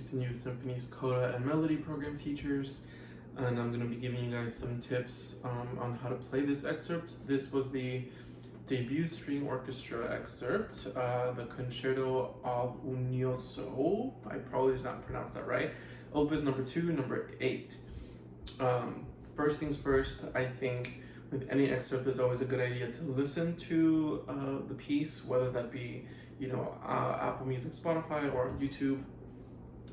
Houston Youth Symphony's coda and melody program teachers, and I'm going to be giving you guys some tips on how to play this excerpt. This was the Debut String Orchestra excerpt, the Concerto al Unioso. I probably did not pronounce that right. Opus number 2, number 8. First things first, I think with any excerpt, it's always a good idea to listen to the piece, whether that be, Apple Music, Spotify, or on YouTube.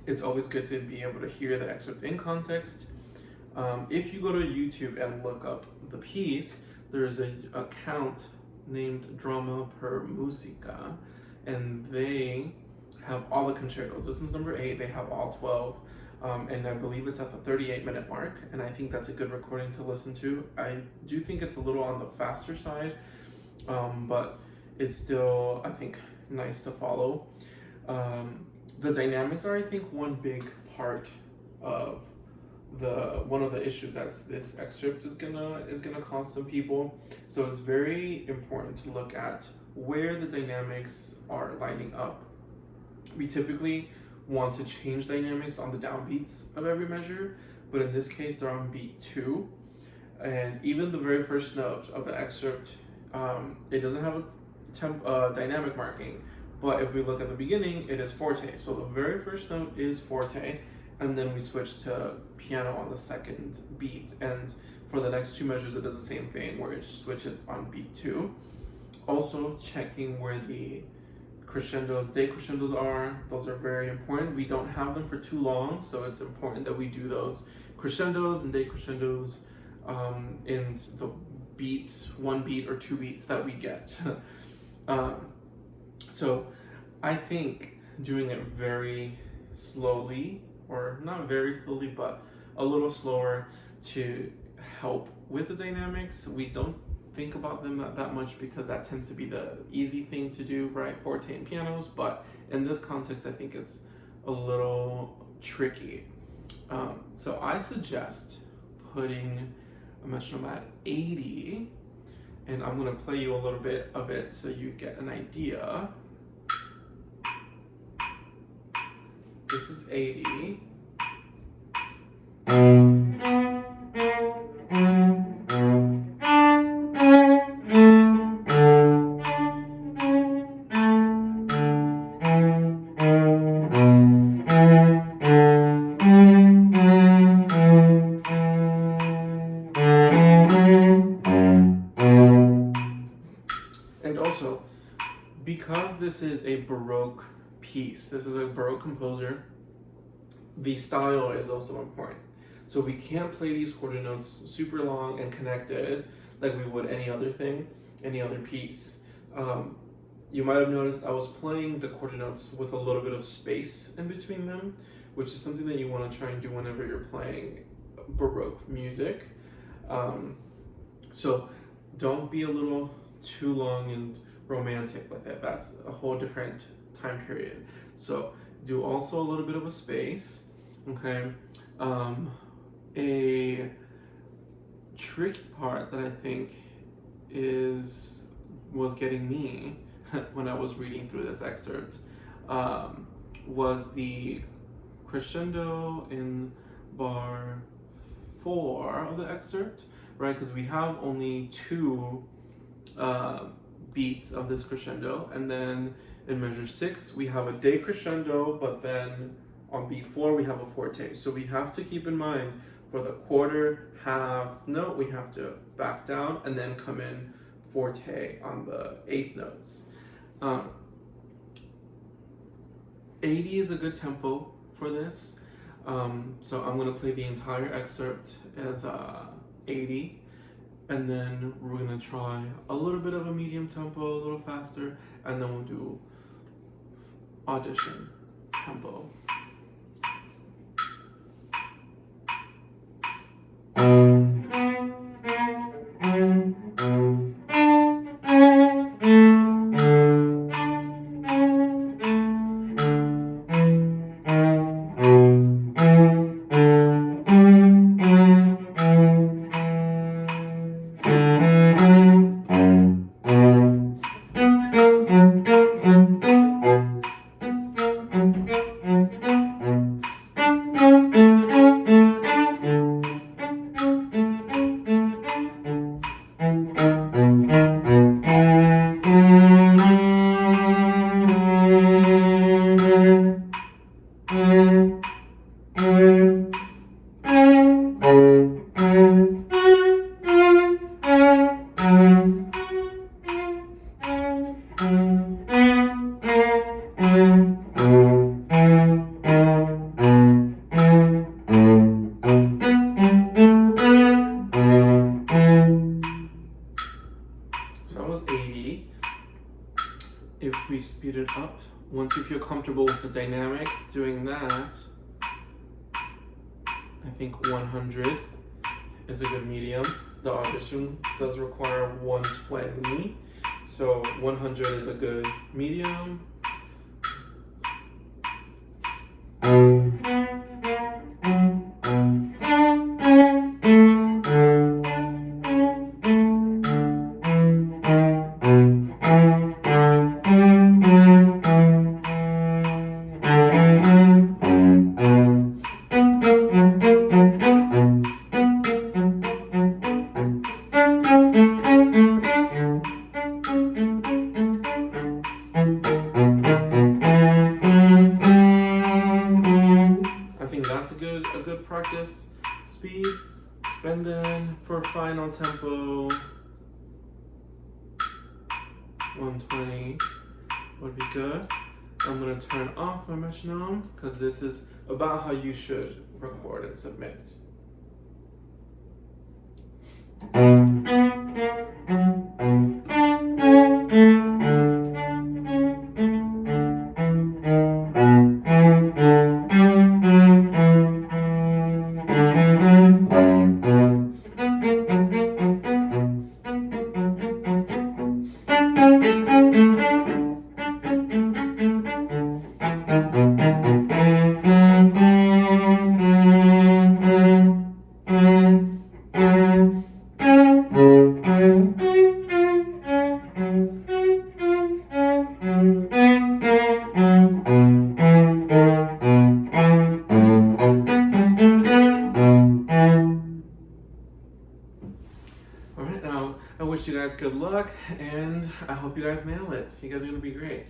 It's always good to be able to hear the excerpt in context. If you go to YouTube and look up the piece, there's an account named Drama per Musica, and they have all the concertos. This one's number 8, they have all 12. And I believe it's at the 38-minute mark, and I think that's a good recording to listen to. I do think it's a little on the faster side, but it's still, I think, nice to follow. The dynamics are, I think, one big part of one of the issues that this excerpt is gonna cause some people. So it's very important to look at where the dynamics are lining up. We typically want to change dynamics on the downbeats of every measure, but in this case they're on beat 2, and even the very first note of the excerpt, it doesn't have a dynamic marking, but if we look at the beginning, it is forte. So the very first note is forte, and then we switch to piano on the second beat, and for the next 2 measures it does the same thing where it switches on beat 2. Also checking where the crescendos, decrescendos are. Those are very important. We don't have them for too long, so it's important that we do those crescendos and decrescendos in the beat, 1 beat or 2 beats that we get. So I think doing it very slowly, or not very slowly, but a little slower to help with the dynamics. We don't think about them that much because that tends to be the easy thing to do, right? Forte and pianos, but in this context, I think it's a little tricky. So I suggest putting a metronome at 80, and I'm gonna play you a little bit of it so you get an idea. This is 80. And also, because this is a Baroque piece, this is a Baroque composer, the style is also important. So we can't play these quarter notes super long and connected like we would any other thing, any other piece. You might have noticed I was playing the quarter notes with a little bit of space in between them, which is something that you want to try and do whenever you're playing Baroque music. So don't be a little too long and romantic with it. That's a whole different time period. So do also a little bit of a space, okay? A tricky part that I think was getting me when I was reading through this excerpt was the crescendo in bar 4 of the excerpt, right? Because we have only 2 beats of this crescendo, and then in measure 6 we have a decrescendo, but then on beat 4 we have a forte. So we have to keep in mind for the quarter, half note, we have to back down and then come in forte on the 8th notes. 80 is a good tempo for this. So I'm going to play the entire excerpt as 80, and then we're going to try a little bit of a medium tempo, a little faster, and then we'll do audition tempo. So that was 80. If we speed it up, once you feel comfortable with the dynamics doing that, I think 100 is a good medium. The audition does require 120, so 100 is a good medium. I think that's a good practice speed. And then for final tempo, 120 would be good. I'm gonna turn off my metronome because this is about how you should record and submit. Alright, now I wish you guys good luck, and I hope you guys nail it. You guys are going to be great.